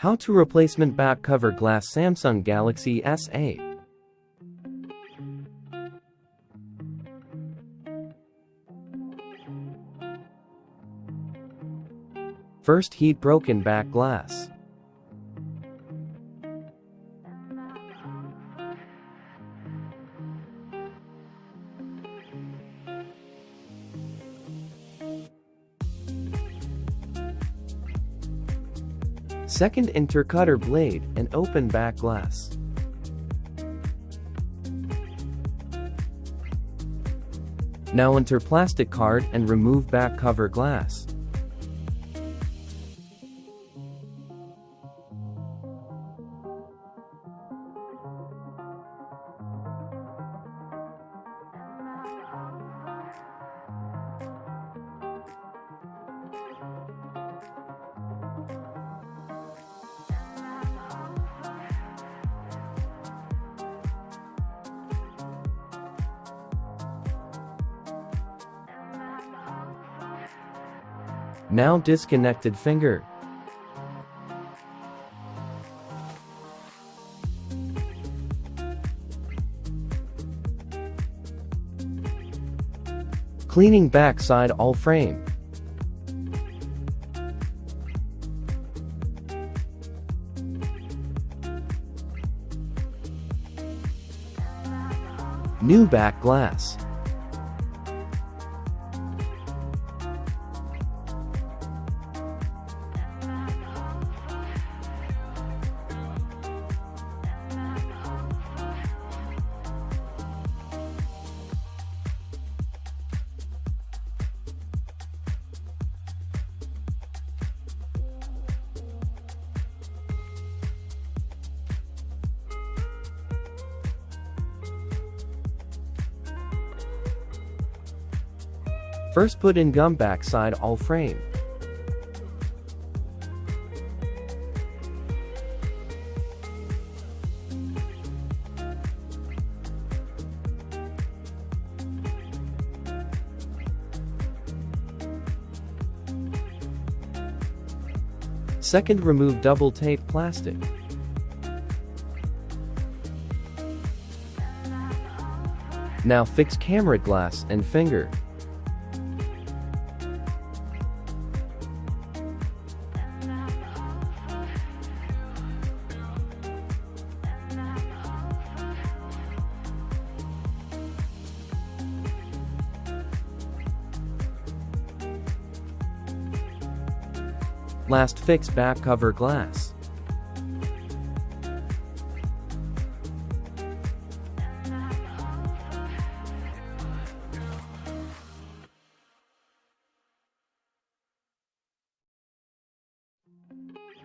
How to replacement back cover glass Samsung Galaxy S8. First, heat broken back glass. Second, enter cutter blade and open back glass. Now enter plastic card and remove back cover glass. Now disconnected finger. Cleaning back side all frame. New back glass. First, put in gum back side all frame. Second, remove double tape plastic. Now fix camera glass and finger. Last, fix back cover glass.